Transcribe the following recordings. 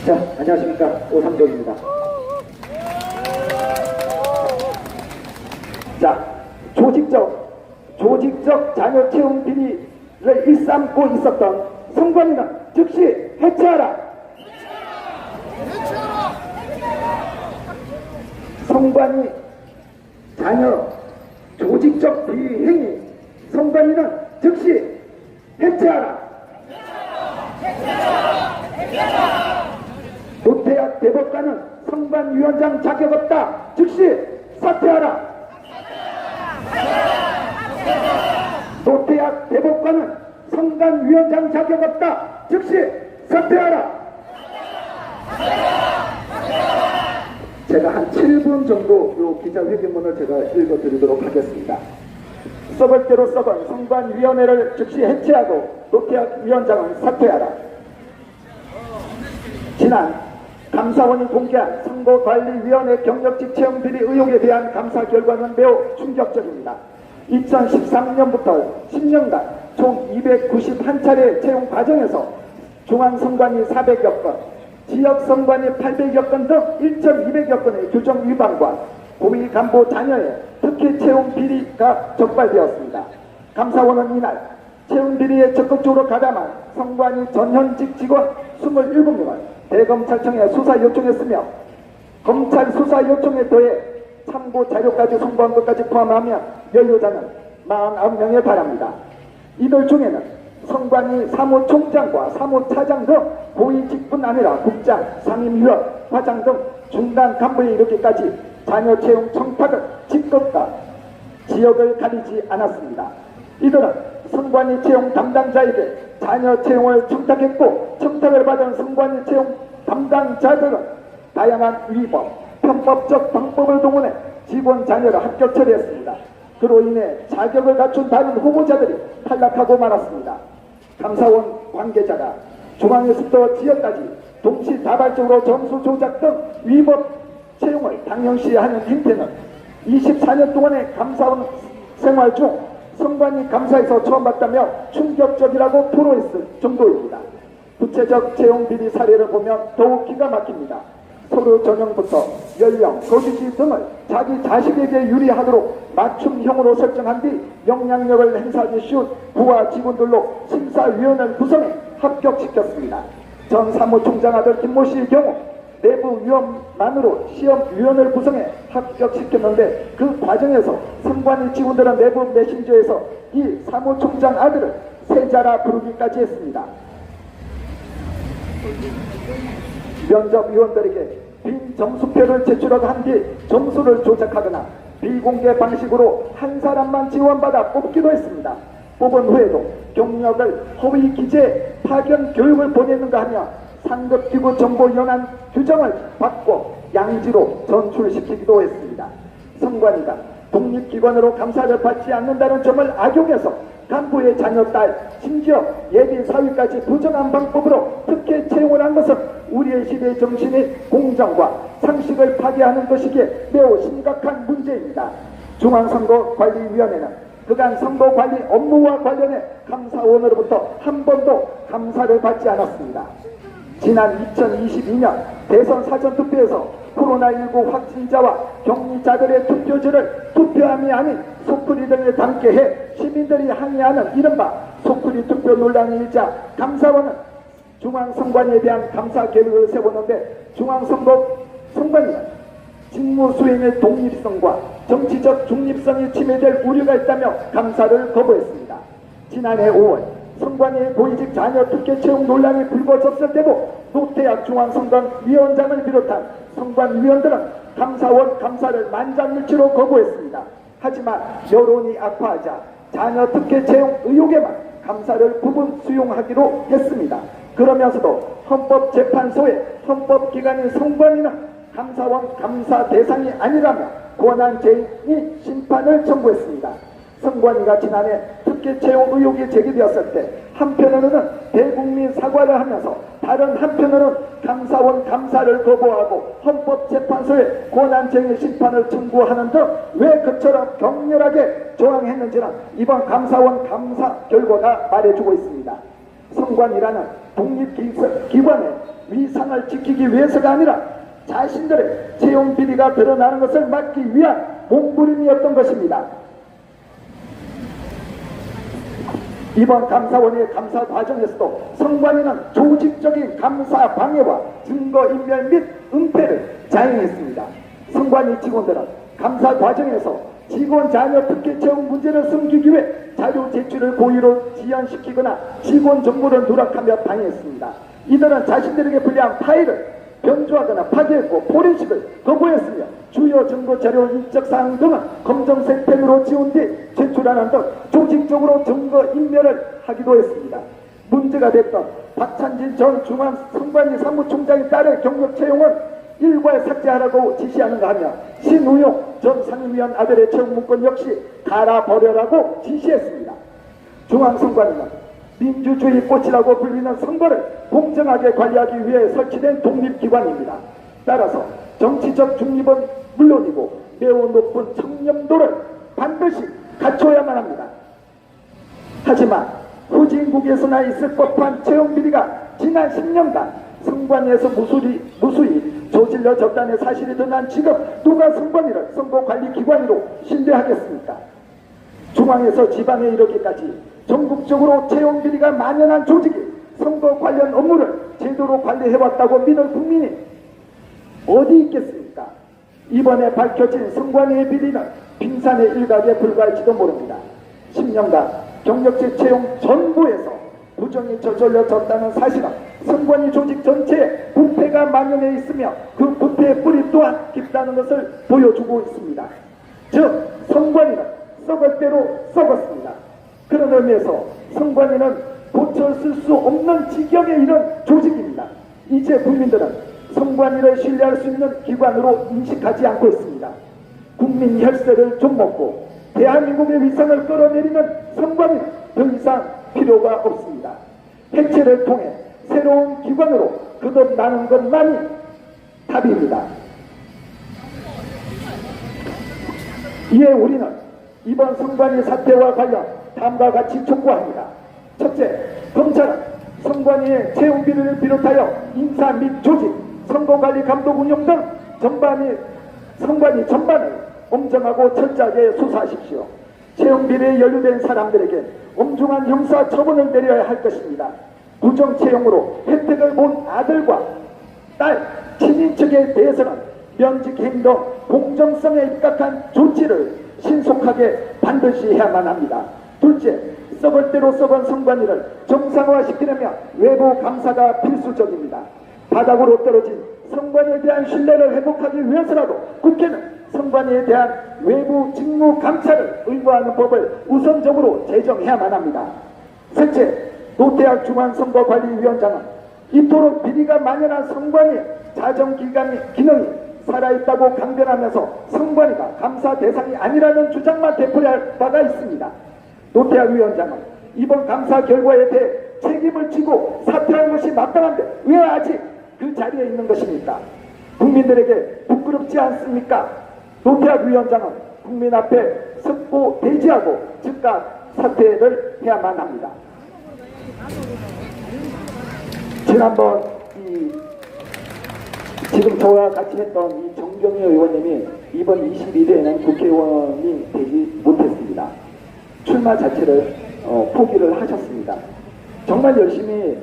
자, 안녕하십니까. 오삼동입니다. 자, 조직적 자녀 채용 비리를 일삼고 있었던 성관이는 즉시 해체하라! 성관이 자녀 조직적 비리 행위, 성관이는 즉시 해체하라! 노태학 대법관은 성관위원장 자격 없다. 즉시 사퇴하라. 노태학 대법관은 성관위원장 자격 없다. 즉시 사퇴하라. 제가 한 7분 정도 요 기자회견문을 제가 읽어드리도록 하겠습니다. 썩을 대로 썩은 성관위원회를 즉시 해체하고 노태학 위원장은 사퇴하라. 지난 감사원이 공개한 선거관리위원회 경력직 채용 비리 의혹에 대한 감사 결과는 매우 충격적입니다. 2013년부터 10년간 총 291차례 채용 과정에서 중앙선관위 400여 건, 지역선관위 800여 건 등 1,200여 건의 규정 위반과 고위 간부 자녀의 특혜 채용 비리가 적발되었습니다. 감사원은 이날 채용 비리에 적극적으로 가담한 선관위 전현직 직원 27명을 대검찰청에 수사 요청했으며 검찰 수사 요청에 더해 참고 자료까지 송부한 것까지 포함하면 연루자는 49명에 달합니다. 이들 중에는 선관위 사무총장과 사무차장 등 고위직뿐 아니라 국장, 상임위원, 과장 등 중간 간부에 이르기까지 자녀 채용 청탁을 직급과 지역을 가리지 않았습니다. 이들은 선관위 채용 담당자에게 자녀 채용을 청탁했고, 청탁을 받은 선관위 채용 담당자들은 다양한 위법, 편법적 방법을 동원해 직원 자녀를 합격 처리했습니다. 그로 인해 자격을 갖춘 다른 후보자들이 탈락하고 말았습니다. 감사원 관계자가 중앙에서부터 지역까지 동시다발적으로 점수 조작 등 위법 채용을 당연시하는 행태는 24년 동안의 감사원 생활 중 선관위 감사에서 처음 봤다며 충격적이라고 토로했을 정도입니다. 구체적 채용 비리 사례를 보면 더욱 기가 막힙니다. 서류 전형부터 연령, 거주지 등을 자기 자식에게 유리하도록 맞춤형으로 설정한 뒤 영향력을 행사하기 쉬운 부하 직원들로 심사위원을 구성해 합격시켰습니다. 전 사무총장 아들 김모 씨의 경우 내부위원만으로 시험위원을 구성해 합격시켰는데, 그 과정에서 선관위 직원들은 내부 메신저에서 이 사무총장 아들을 세자라 부르기까지 했습니다. 면접위원들에게 빈 점수표를 제출하고 한 뒤 점수를 조작하거나 비공개 방식으로 한 사람만 지원받아 뽑기도 했습니다. 뽑은 후에도 경력을 허위 기재 파견 교육을 보냈는가 하며 상급기구 정보 연한 규정을 바꿔 양지로 전출시키기도 했습니다. 선관위가 독립기관으로 감사를 받지 않는다는 점을 악용해서 간부의 자녀 딸, 심지어 예비 사위까지 부정한 방법으로 특혜 채용을 한 것은 우리의 시대 정신의 공정과 상식을 파괴하는 것이기에 매우 심각한 문제입니다. 중앙선거관리위원회는 그간 선거관리 업무와 관련해 감사원으로부터 한 번도 감사를 받지 않았습니다. 지난 2022년 대선 사전투표에서 코로나19 확진자와 격리자들의 투표지를 투표함이 아닌 소쿠리 등에 담게 해 시민들이 항의하는 이른바 소쿠리 투표 논란이 일자 감사원은 중앙선관위에 대한 감사 계획을 세웠는데, 중앙선관위는 직무 수행의 독립성과 정치적 중립성이 침해될 우려가 있다며 감사를 거부했습니다. 지난해 5월 선관위의 고위직 자녀 특혜 채용 논란이 불거졌을 때도 노태학 중앙선관위원장을 비롯한 선관위원들은 감사원 감사를 만장일치로 거부했습니다. 하지만 여론이 악화하자 자녀 특혜 채용 의혹에만 감사를 부분 수용하기로 했습니다. 그러면서도 헌법재판소의 헌법기관인 선관위는 감사원 감사 대상이 아니라며 권한쟁의 심판을 청구했습니다. 선관위가 지난해 특혜 채용 의혹이 제기되었을 때 한편으로는 대국민 사과를 하면서 다른 한편으로는 감사원 감사를 거부하고 헌법재판소에 권한쟁의 심판을 청구하는 등 왜 그처럼 격렬하게 저항했는지는 이번 감사원 감사 결과가 말해주고 있습니다. 선관위라는 독립기관의 위상을 지키기 위해서가 아니라 자신들의 채용 비리가 드러나는 것을 막기 위한 몸부림이었던 것입니다. 이번 감사원의 감사 과정에서도 선관위는 조직적인 감사 방해와 증거인멸 및 은폐를 자행했습니다. 선관위 직원들은 감사 과정에서 직원 자녀 특혜 채용 문제를 숨기기 위해 자료 제출을 고의로 지연시키거나 직원 정보를 누락하며 방해했습니다. 이들은 자신들에게 불리한 파일을 변조하거나 파기했고 포렌식을 거부했으며 주요 정보 자료 인적사항 등은 검정색 펜으로 지운 뒤 제출하는 등 조직적으로 증거 인멸을 하기도 했습니다. 문제가 됐던 박찬진 전 중앙선관위 사무총장의 딸의 경력 채용은 일괄 삭제하라고 지시하는가 하며 신우용 전 상임위원 아들의 채용 문건 역시 갈아버려라고 지시했습니다. 중앙선관위는 민주주의 꽃이라고 불리는 선거를 공정하게 관리하기 위해 설치된 독립기관입니다. 따라서 정치적 중립은 물론이고 매우 높은 청렴도를 반드시 갖춰야만 합니다. 하지만 후진국에서나 있을 법한 채용 비리가 지난 10년간 선관위에서 무수히 저질러졌다는 사실이 드러난 지금 누가 선관위를 선거관리기관으로 신뢰하겠습니까? 중앙에서 지방에 이르기까지 전국적으로 채용 비리가 만연한 조직이 선거 관련 업무를 제대로 관리해왔다고 믿을 국민이 어디 있겠습니까? 이번에 밝혀진 선관위의 비리는 빙산의 일각에 불과할지도 모릅니다. 10년간 경력직 채용 전부에서 부정이 저질러졌다는 사실은 선관위 조직 전체에 부패가 만연해 있으며 그 부패의 뿌리 또한 깊다는 것을 보여주고 있습니다. 즉 선관위는 썩을 대로 썩었습니다. 그런 의미에서 선관위는 고쳐 쓸 수 없는 지경에 이른 조직입니다. 이제 국민들은 선관위를 신뢰할 수 있는 기관으로 인식하지 않고 있습니다. 국민 혈세를 좀 먹고 대한민국의 위상을 끌어내리는 선관위는 더 이상 필요가 없습니다. 해체를 통해 새로운 기관으로 거듭나는 것만이 답입니다. 이에 우리는 이번 선관위 사태와 관련 다음과 같이 촉구합니다. 첫째, 검찰은 선관위의 채용 비리를 비롯하여 인사 및 조직, 선거관리 감독 운영 등 선관위 전반을 엄정하고 철저하게 수사하십시오. 채용 비리에 연루된 사람들에게 엄중한 형사 처분을 내려야 할 것입니다. 부정 채용으로 혜택을 본 아들과 딸, 친인척에 대해서는 면직 행동, 공정성에 입각한 조치를 신속하게 반드시 해야만 합니다. 둘째, 썩을 대로 썩은 선관위를 정상화시키려면 외부 감사가 필수적입니다. 바닥으로 떨어진 선관위에 대한 신뢰를 회복하기 위해서라도 국회는 선관위에 대한 외부 직무 감찰을 의무화하는 법을 우선적으로 제정해야만 합니다. 셋째, 노태학 중앙선거관리위원장은 이토록 비리가 만연한 선관위의 자정기능이 살아있다고 강변하면서 선관위가 감사 대상이 아니라는 주장만 되풀이할 바가 있습니다. 노태학 위원장은 이번 감사 결과에 대해 책임을 지고 사퇴한 것이 마땅한데 왜 아직 그 자리에 있는 것입니까? 국민들에게 부끄럽지 않습니까? 노태학 위원장은 국민 앞에 섰고 대지하고 즉각 사퇴를 해야만 합니다. 지난번 지금 저와 같이 했던 이 정경희 의원님이 이번 21대에는 국회의원이 되지 못했습니다. 출마 자체를 포기를 하셨습니다. 정말 열심히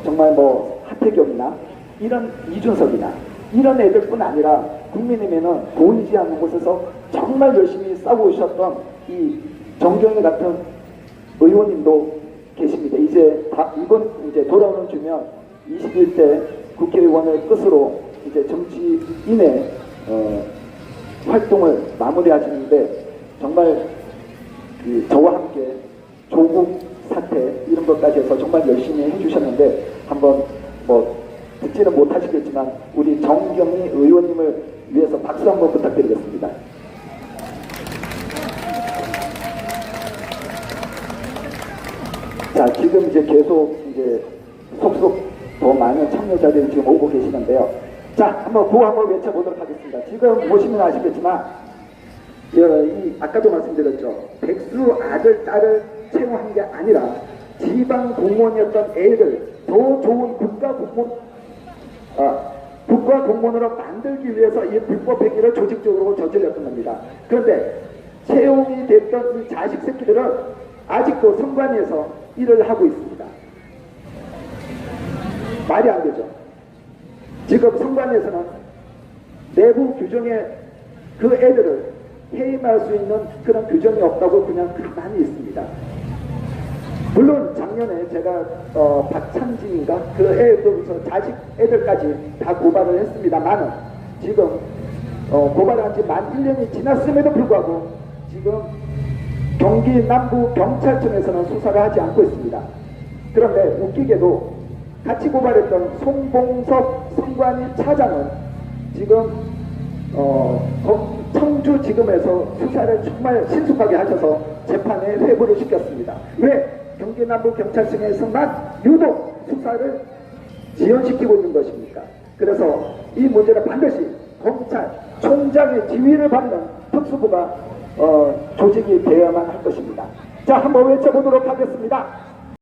정말 뭐 하태경이나 이런 이준석이나 이런 애들뿐 아니라 국민의힘에는 보이지 않는 곳에서 정말 열심히 싸우셨던 이 정경희 같은 의원님도 계십니다. 이번 돌아오는 주면 21대 국회의원을 끝으로 이제 정치인의 활동을 마무리하시는데 정말 저와 함께 조국 사태 이런 것까지 해서 정말 열심히 해주셨는데 한번 뭐 듣지는 못하시겠지만 우리 정경희 의원님을 위해서 박수 한번 부탁드리겠습니다. 자, 지금 이제 계속 속속 더 많은 참여자들이 지금 오고 계시는데요. 자, 한번 구호 한번 외쳐보도록 하겠습니다. 지금 보시면 아시겠지만 아까도 말씀드렸죠. 백수 아들, 딸을 채용한 게 아니라 지방 공무원이었던 애들 더 좋은 국가 공무원으로 만들기 위해서 이 불법 행위를 조직적으로 저질렀던 겁니다. 그런데 채용이 됐던 이 자식 새끼들은 아직도 선관위에서 일을 하고 있습니다. 말이 안 되죠. 지금 선관위에서는 내부 규정에 그 애들을 해임할 수 있는 그런 규정이 없다고 그냥 가만히 있습니다. 물론 작년에 제가 박찬진인가 그 애들부터 자식 애들까지 다 고발을 했습니다만은 지금 고발한 지 만 1년이 지났음에도 불구하고 지금 경기 남부 경찰청에서는 수사를 하지 않고 있습니다. 그런데 웃기게도 같이 고발했던 송봉섭 선관위 차장은 지금 청주지검에서 수사를 정말 신속하게 하셔서 재판에 회부를 시켰습니다. 왜 경기 남부 경찰청에서만 유독 수사를 지연시키고 있는 것입니까? 그래서 이 문제는 반드시 검찰총장의 지휘를 받는 특수부가 조직이 되어야만 할 것입니다. 자, 한번 외쳐보도록 하겠습니다.